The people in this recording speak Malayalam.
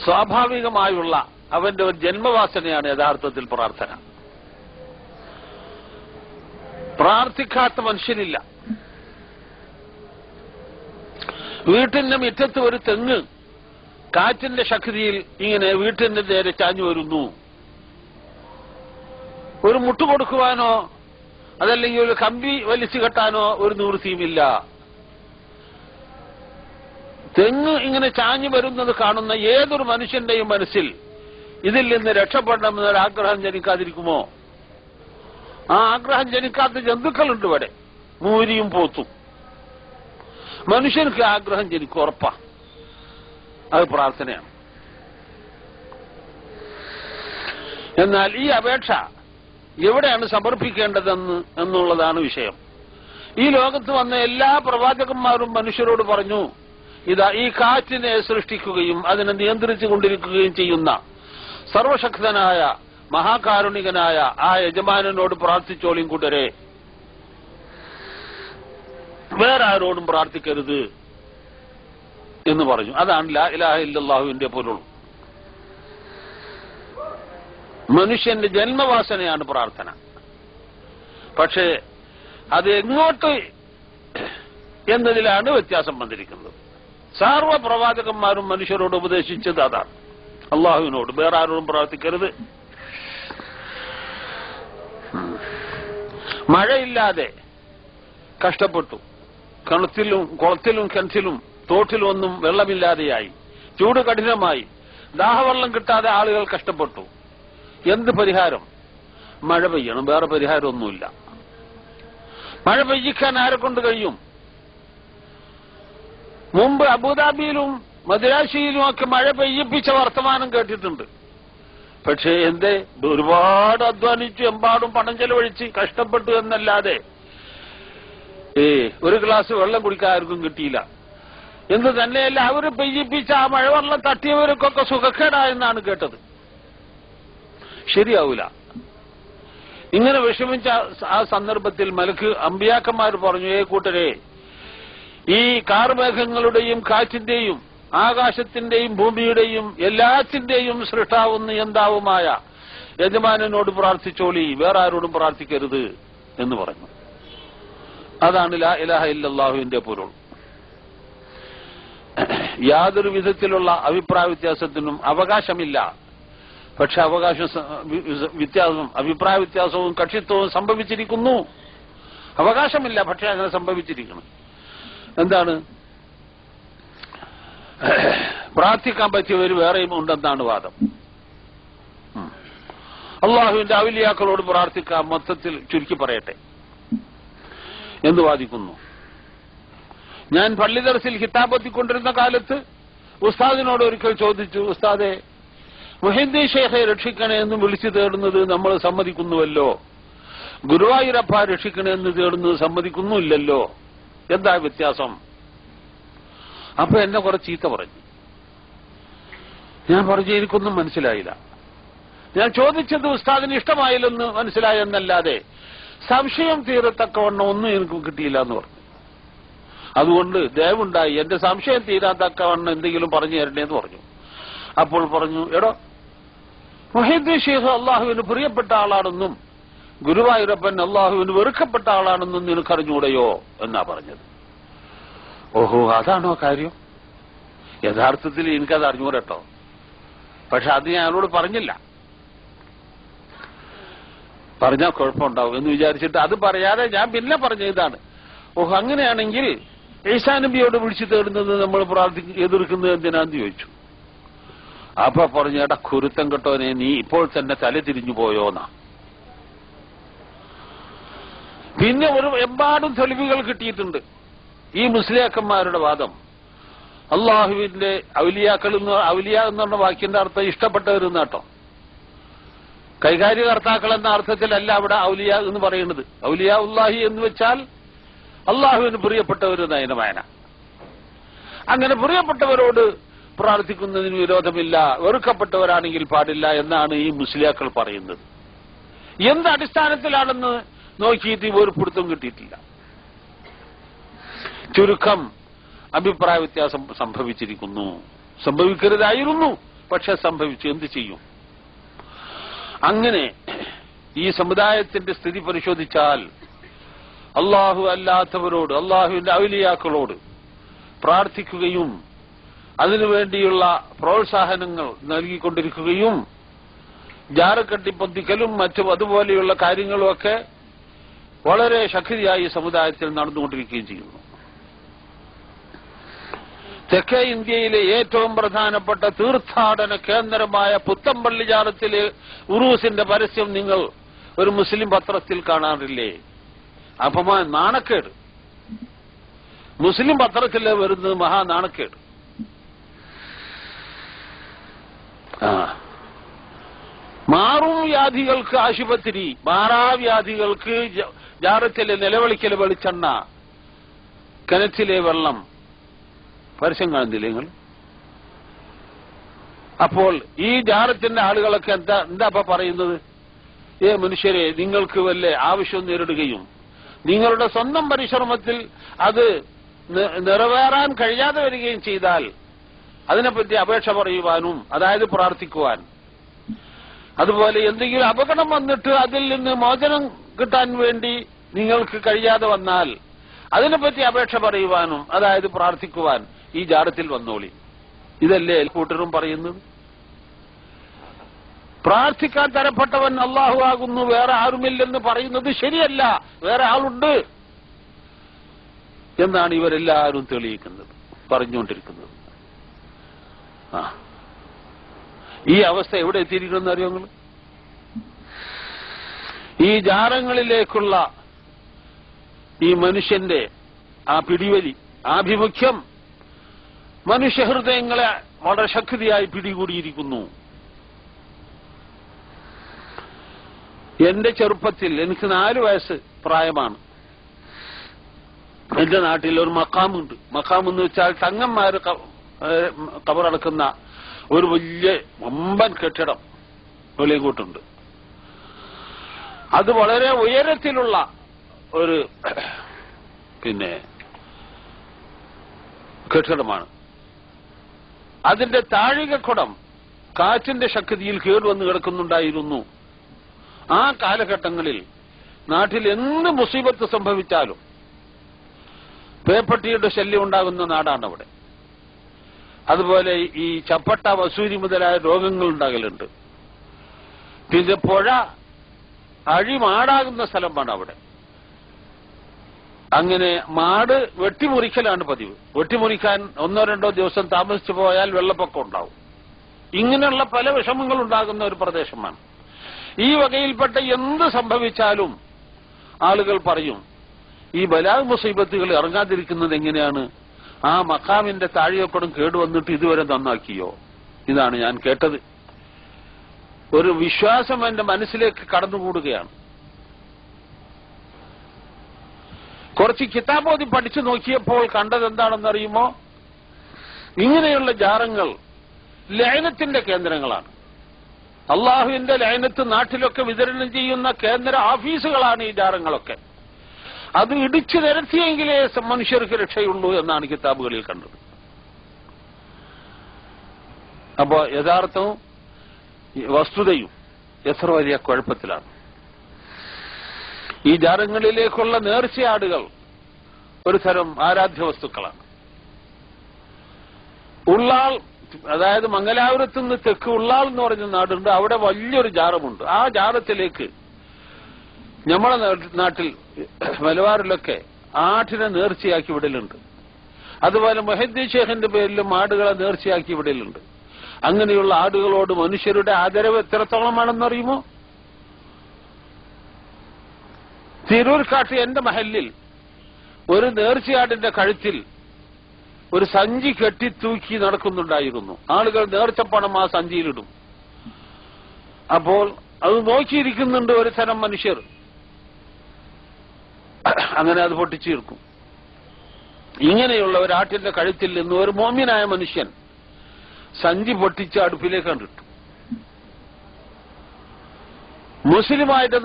സ്വാഭാവികമായുള്ള അവന്റെ ഒരു ജന്മവാസനയാണ് യഥാർത്ഥത്തിൽ പ്രാർത്ഥന. പ്രാർത്ഥിക്കാത്ത മനുഷ്യനില്ല. വീട്ടിന്റെ മുറ്റത്ത് ഒരു തെങ്ങ് കാറ്റിന്റെ ശക്തിയിൽ ഇങ്ങനെ വീട്ടിന്റെ നേരെ ചാഞ്ഞു വരുന്നു. ഒരു മുട്ടു കൊടുക്കുവാനോ അതല്ലെങ്കിൽ ഒരു കമ്പി വലിച്ചു കെട്ടാനോ ഒരു നിവൃത്തിയുമില്ല. തെങ്ങ് ഇങ്ങനെ ചാഞ്ഞു വരുന്നത് കാണുന്ന ഏതൊരു മനുഷ്യന്റെയും മനസ്സിൽ ഇതിൽ നിന്ന് രക്ഷപ്പെടണമെന്നൊരാഗ്രഹം ജനിക്കാതിരിക്കുമോ? ആ ആഗ്രഹം ജനിക്കാത്ത ജന്തുക്കളുണ്ട് ഇവിടെ, മൂരിയും പോത്തും. മനുഷ്യർക്ക് ആഗ്രഹം ജനിക്കും, ഉറപ്പാ. അത് പ്രാർത്ഥനയാണ്. എന്നാൽ ഈ അപേക്ഷ എവിടെയാണ് സമർപ്പിക്കേണ്ടതെന്ന് എന്നുള്ളതാണ് വിഷയം. ഈ ലോകത്ത് വന്ന എല്ലാ പ്രവാചകന്മാരും മനുഷ്യരോട് പറഞ്ഞു, ഇതാ ഈ കാറ്റിനെ സൃഷ്ടിക്കുകയും അതിനെ നിയന്ത്രിച്ചു കൊണ്ടിരിക്കുകയും ചെയ്യുന്ന സർവശക്തനായ മഹാകാരുണികനായ ആ യജമാനനോട് പ്രാർത്ഥിച്ചോളിയും കൂട്ടരെ, വേറെ ആരോടും പ്രാർത്ഥിക്കരുത് എന്ന് പറഞ്ഞു. അതാണ് ലാ ഇലാഹ ഇല്ലല്ലാഹുവിന്റെ പൊരുൾ. മനുഷ്യന്റെ ജന്മവാസനയാണ് പ്രാർത്ഥന. പക്ഷേ അത് എങ്ങോട്ട് എന്നതിലാണ് വ്യത്യാസം വന്നിരിക്കുന്നത്. സർവ്വ പ്രവാചകന്മാരും മനുഷ്യരോട് ഉപദേശിച്ചത് അതാണ്, അള്ളാഹുവിനോട് വേറെ ആരോടും പ്രാർത്ഥിക്കരുത്. മഴയില്ലാതെ കഷ്ടപ്പെട്ടു. കിണറ്റിലും കുളത്തിലും കിണറ്റിലും തോട്ടിലും ഒന്നും വെള്ളമില്ലാതെയായി. ചൂട് കഠിനമായി. ദാഹവെള്ളം കിട്ടാതെ ആളുകൾ കഷ്ടപ്പെട്ടു. എന്ത് പരിഹാരം? മഴ പെയ്യണം, വേറെ പരിഹാരമൊന്നുമില്ല. മഴ പെയ്യിക്കാൻ ആരെ കൊണ്ട് കഴിയും? മുമ്പ് അബുദാബിയിലും മദിരാശിയിലും ഒക്കെ മഴ പെയ്യിപ്പിച്ച വർത്തമാനം കേട്ടിട്ടുണ്ട്. പക്ഷേ എന്തേ? ഒരുപാട് അധ്വാനിച്ചു, എമ്പാടും പണം ചെലവഴിച്ച് കഷ്ടപ്പെട്ടു എന്നല്ലാതെ ഒരു ഗ്ലാസ് വെള്ളം കുടിക്കാൻ ആർക്കും കിട്ടിയില്ല. എന്ന് തന്നെയല്ല, അവര് പെയ്യിപ്പിച്ച ആ മഴവെള്ളം തട്ടിയവർക്കൊക്കെ സുഖക്കേടായെന്നാണ് കേട്ടത്. ശരിയാവൂല. ഇങ്ങനെ വിഷമിച്ച ആ സന്ദർഭത്തിൽ മലക്ക് അമ്പിയാക്കന്മാർ പറഞ്ഞു, കൂട്ടരെ, ഈ കാർമേഘങ്ങളുടെയും കാറ്റിന്റെയും ആകാശത്തിന്റെയും ഭൂമിയുടെയും എല്ലാത്തിന്റെയും സൃഷ്ടാവും നിയന്താവുമായ യജമാനനോട് പ്രാർത്ഥിച്ചോളി, വേറെ ആരോടും പ്രാർത്ഥിക്കരുത് എന്ന് പറഞ്ഞു. അതാണ് ലാ ഇലാഹ ഇല്ലല്ലാഹുവിന്റെ പൊരുൾ. യാതൊരു വിധത്തിലുള്ള അഭിപ്രായ വ്യത്യാസത്തിനും അവകാശമില്ല. പക്ഷെ അഭിപ്രായ വ്യത്യാസവും കക്ഷിത്വവും സംഭവിച്ചിരിക്കുന്നു. അവകാശമില്ല, പക്ഷെ അങ്ങനെ സംഭവിച്ചിരിക്കണം. എന്താണ്? പ്രാർത്ഥിക്കാൻ പറ്റിയവർ വേറെയും ഉണ്ടെന്നാണ് വാദം. അള്ളാഹുവിന്റെ ഔലിയാക്കളോട് പ്രാർത്ഥിക്കാം, മൊത്തത്തിൽ ചുരുക്കി പറയട്ടെ എന്ന് വാദിക്കുന്നു. ഞാൻ പള്ളി ദർസിൽ കിതാബ് ഓതിക്കൊണ്ടിരുന്ന കാലത്ത് ഉസ്താദിനോട് ഒരിക്കൽ ചോദിച്ചു, ഉസ്താദെ, മുഹീദ്ദീൻ ഷേഖെ രക്ഷിക്കണേ എന്ന് വിളിച്ചു തേടുന്നത് നമ്മൾ സമ്മതിക്കുന്നുവല്ലോ, ഗുരുവായൂരപ്പ രക്ഷിക്കണേ എന്ന് തേടുന്നത് സമ്മതിക്കുന്നുമില്ലല്ലോ, എന്താ വ്യത്യാസം? അപ്പൊ എന്നെ കുറെ ചീത്ത പറഞ്ഞു. ഞാൻ പറഞ്ഞു, എനിക്കൊന്നും മനസ്സിലായില്ല. ഞാൻ ചോദിച്ചത് ഉസ്താദിന് ഇഷ്ടമായില്ലെന്ന് മനസ്സിലായെന്നല്ലാതെ സംശയം തീരത്തക്കവണ്ണം ഒന്നും എനിക്ക് കിട്ടിയില്ല എന്ന് പറഞ്ഞു. അതുകൊണ്ട് ദയവുണ്ടായി എന്റെ സംശയം തീരാത്തക്കവണ്ണം എന്തെങ്കിലും പറഞ്ഞു തരണേന്ന് പറഞ്ഞു. അപ്പോൾ പറഞ്ഞു, എടോ, മുഹീദ്ദീൻ ഷേഖ് അള്ളാഹുവിന് പ്രിയപ്പെട്ട ആളാണെന്നും ഗുരുവായൂരപ്പൻ അള്ളാഹുവിന് വെറുക്കപ്പെട്ട ആളാണെന്നും നിനക്കറിഞ്ഞൂടെയോ എന്നാ പറഞ്ഞത്. ഓഹോ, അതാണോ കാര്യം? യഥാർത്ഥത്തിൽ എനിക്കത് അറിഞ്ഞൂടട്ടോ. പക്ഷെ അത് ഞാൻ അവരോട് പറഞ്ഞില്ല. പറഞ്ഞാൽ കുഴപ്പമുണ്ടാവും എന്ന് വിചാരിച്ചിട്ട് അത് പറയാതെ ഞാൻ പിന്നെ പറഞ്ഞ ഇതാണ്. ഓഹോ, അങ്ങനെയാണെങ്കിൽ ഈസാ നബിയോട് വിളിച്ചു തേടുന്നത് നമ്മൾ എതിർക്കുന്നത് എന്തിനാന്ന് ചോദിച്ചു. അപ്പൊ പറഞ്ഞു, എടാ കുരുത്തം കെട്ടോനെ, നീ ഇപ്പോൾ തന്നെ തല തിരിഞ്ഞു പോയോന്നാ. പിന്നെ എമ്പാടും തെളിവുകൾ കിട്ടിയിട്ടുണ്ട്. ഈ മുസ്ലിയാക്കന്മാരുടെ വാദം അള്ളാഹുവിന്റെ ഔലിയാക്കൾ ഔലിയ എന്ന് പറഞ്ഞ വാക്കിന്റെ അർത്ഥം ഇഷ്ടപ്പെട്ടവരെന്നാട്ടോ. കൈകാര്യകർത്താക്കൾ എന്ന അർത്ഥത്തിലല്ല അവിടെ ഔലിയ എന്ന് പറയുന്നത്. ഔലിയ ഉല്ലാഹി എന്ന് വെച്ചാൽ അള്ളാഹുവിന് പ്രിയപ്പെട്ടവർ നയനമായന. അങ്ങനെ പ്രിയപ്പെട്ടവരോട് പ്രാർത്ഥിക്കുന്നതിന് വിരോധമില്ല, വെറുക്കപ്പെട്ടവരാണെങ്കിൽ പാടില്ല എന്നാണ് ഈ മുസ്ലിയാക്കൾ പറയുന്നത്. എന്ത് അടിസ്ഥാനത്തിലാണെന്ന് നോക്കിയിട്ട് ഒരു പിടുത്തം കിട്ടിയിട്ടില്ല. ചുരുക്കം അഭിപ്രായ വ്യത്യാസം സംഭവിച്ചിരിക്കുന്നു. സംഭവിക്കരുതായിരുന്നു, പക്ഷെ സംഭവിച്ചു. എന്ത് ചെയ്യും? അങ്ങനെ ഈ സമുദായത്തിന്റെ സ്ഥിതി പരിശോധിച്ചാൽ അള്ളാഹു അല്ലാത്തവരോട്, അള്ളാഹുവിന്റെ ഔലിയാക്കളോട് പ്രാർത്ഥിക്കുകയും അതിനുവേണ്ടിയുള്ള പ്രോത്സാഹനങ്ങൾ നൽകിക്കൊണ്ടിരിക്കുകയും ജാറക്കട്ടിപ്പൊന്തിക്കലും മറ്റും അതുപോലെയുള്ള കാര്യങ്ങളുമൊക്കെ വളരെ ശക്തിയായി സമുദായത്തിൽ നടന്നുകൊണ്ടിരിക്കുകയും ചെയ്യുന്നു. തെക്കേ ഇന്ത്യയിലെ ഏറ്റവും പ്രധാനപ്പെട്ട തീർത്ഥാടന കേന്ദ്രമായ പുത്തമ്പള്ളി ജാറത്തിലെ ഉറൂസിന്റെ പരസ്യം നിങ്ങൾ ഒരു മുസ്ലിം പത്രത്തിൽ കാണാറില്ലേ? അപമാൻ, നാണക്കേട്. മുസ്ലിം പത്രത്തിലെ വരുന്നത് മഹാനാണക്കേട്. മാറും വ്യാധികൾക്ക് ആശുപത്രി, മാറാവ്യാധികൾക്ക് ജാറത്തിലെ നിലവിളിക്കൽ വെളിച്ചെണ്ണ, കിണറ്റിലെ വെള്ളം, പരസ്യം കാണുന്നില്ലേ നിങ്ങൾ? അപ്പോൾ ഈ ജാറത്തിന്റെ ആളുകളൊക്കെ എന്താ പറയുന്നത്? മനുഷ്യരെ, നിങ്ങൾക്ക് വല്ല ആവശ്യം നേരിടുകയും നിങ്ങളുടെ സ്വന്തം പരിശ്രമത്തിൽ അത് നിറവേറാൻ കഴിയാതെ വരികയും ചെയ്താൽ അതിനെപ്പറ്റി അപേക്ഷ പറയുവാനും, അതായത് പ്രാർത്ഥിക്കുവാൻ, അതുപോലെ എന്തെങ്കിലും അപകടം വന്നിട്ട് അതിൽ നിന്ന് മോചനം കിട്ടാൻ വേണ്ടി നിങ്ങൾക്ക് കഴിയാതെ വന്നാൽ അതിനെപ്പറ്റി അപേക്ഷ പറയുവാനും, അതായത് പ്രാർത്ഥിക്കുവാൻ ഈ ജാറത്തിൽ വന്നോളി. ഇതല്ലേ കൂട്ടരും പറയുന്നത്? പ്രാർത്ഥിക്കാൻ തരപ്പെട്ടവൻ അള്ളാഹു ആകുന്നു, വേറെ ആരുമില്ലെന്ന് പറയുന്നത് ശരിയല്ല, വേറെ ആളുണ്ട് എന്നാണ് ഇവരെല്ലാവരും തെളിയിക്കുന്നത്, പറഞ്ഞുകൊണ്ടിരിക്കുന്നത്. ഈ അവസ്ഥ എവിടെ എത്തിയിരിക്കുമെന്ന് അറിയോ നിങ്ങൾ? ഈ ജാറങ്ങളിലേക്കുള്ള ഈ മനുഷ്യന്റെ ആ പിടിവലി, ആഭിമുഖ്യം മനുഷ്യഹൃദയങ്ങളെ വളരെ ശക്തിയായി പിടികൂടിയിരിക്കുന്നു. എന്റെ ചെറുപ്പത്തിൽ, എനിക്ക് 4 വയസ്സ് പ്രായമാണ്, എന്റെ നാട്ടിൽ ഒരു മഖാമുണ്ട്. മഖാം എന്ന് വെച്ചാൽ തങ്ങന്മാര് കബറടക്കുന്ന ഒരു വലിയ വമ്പൻ കെട്ടിടം വെളിയങ്കോട്ടുണ്ട്. അത് വളരെ ഉയരത്തിലുള്ള ഒരു കെട്ടിടമാണ്. അതിന്റെ താഴികക്കുടം കാറ്റിന്റെ ശക്തിയിൽ കേടുവന്ന് കിടക്കുന്നുണ്ടായിരുന്നു. ആ കാലഘട്ടങ്ങളിൽ നാട്ടിൽ എന്ത് മുസീബത്ത് സംഭവിച്ചാലും പേപ്പട്ടിയുടെ ശല്യം ഉണ്ടാകുന്ന നാടാണ് അവിടെ. അതുപോലെ ഈ ചപ്പട്ട, വസൂരി മുതലായ രോഗങ്ങൾ ഉണ്ടാകലുണ്ട്. പിന്നെ പുഴ അഴിമാടാകുന്ന സ്ഥലമാണ് അവിടെ. അങ്ങനെ മാട് വെട്ടിമുറിക്കലാണ് പതിവ്. വെട്ടിമുറിക്കാൻ 1-2 ദിവസം താമസിച്ചു പോയാൽ വെള്ളപ്പൊക്കം ഉണ്ടാവും. ഇങ്ങനെയുള്ള പല വിഷമങ്ങൾ ഉണ്ടാകുന്ന ഒരു പ്രദേശമാണ്. ഈ വകയിൽപ്പെട്ട എന്ത് സംഭവിച്ചാലും ആളുകൾ പറയും, ഈ ബലാഗ് മുസീബത്തുകൾ ഇറങ്ങാതിരിക്കുന്നത് എങ്ങനെയാണ്? ആ മഖാമിന്റെ താഴികക്കുടം കേടുവന്നിട്ട് ഇതുവരെ നന്നാക്കിയോ? ഇതാണ് ഞാൻ കേട്ടത്. ഒരു വിശ്വാസം എന്റെ മനസ്സിലേക്ക് കടന്നുകൂടുകയാണ്. കുറച്ച് കിതാബോധി പഠിച്ചു നോക്കിയപ്പോൾ കണ്ടത് എന്താണെന്നറിയുമോ? ഇങ്ങനെയുള്ള ജാറങ്ങൾ ലഅനത്തിന്റെ കേന്ദ്രങ്ങളാണ്. അള്ളാഹുവിന്റെ ലഅനത്ത് നാട്ടിലൊക്കെ വിതരണം ചെയ്യുന്ന കേന്ദ്ര ഓഫീസുകളാണ് ഈ ജാറങ്ങളൊക്കെ. അത് ഇടിച്ചു നിരത്തിയെങ്കിലേ മനുഷ്യർക്ക് രക്ഷയുള്ളൂ എന്നാണ് കിതാബുകളിൽ കണ്ടത്. അപ്പോ യഥാർത്ഥവും വസ്തുതയും എത്ര വലിയ കുഴപ്പത്തിലാണ്. ഈ ജാറങ്ങളിലേക്കുള്ള നേർച്ചയാടുകൾ ഒരു തരം ആരാധ്യ വസ്തുക്കളാണ്. ഉള്ളാൾ, അതായത് മംഗലാപുരത്ത് നിന്ന് തെക്ക് ഉള്ളാൾ എന്ന് പറഞ്ഞ നാടുണ്ട്. അവിടെ വലിയൊരു ജാറമുണ്ട്. ആ ജാറത്തിലേക്ക് നമ്മളെ നാട്ടിൽ മലബാറിലൊക്കെ ആട്ടിനെ നേർച്ചയാക്കി വിടലുണ്ട്. അതുപോലെ മുഹദ്ദീൻ ഷേഖിന്റെ പേരിലും ആടുകളെ നേർച്ചയാക്കി വിടലുണ്ട്. അങ്ങനെയുള്ള ആടുകളോട് മനുഷ്യരുടെ ആദരവ് എത്രത്തോളമാണെന്നറിയുമോ? തിരൂർക്കാട്ട് എന്റെ മഹലിൽ ഒരു നേർച്ചയാടിന്റെ കഴുത്തിൽ ഒരു സഞ്ചി കെട്ടിത്തൂക്കി നടക്കുന്നുണ്ടായിരുന്നു. ആളുകൾ നേർച്ചപ്പണം ആ സഞ്ചിയിലിടും. അപ്പോൾ അത് നോക്കിയിരിക്കുന്നുണ്ട് ഒരു തരം മനുഷ്യർ. അങ്ങനെ അത് പൊട്ടിച്ചീർക്കും. ഇങ്ങനെയുള്ള ഒരാട്ടിന്റെ കഴുത്തിൽ നിന്ന് ഒരു മോമിനായ മനുഷ്യൻ സഞ്ചി പൊട്ടിച്ച് അടുപ്പിലേക്ക് കണ്ടിട്ടു. മുസ്ലിമായിട്ട്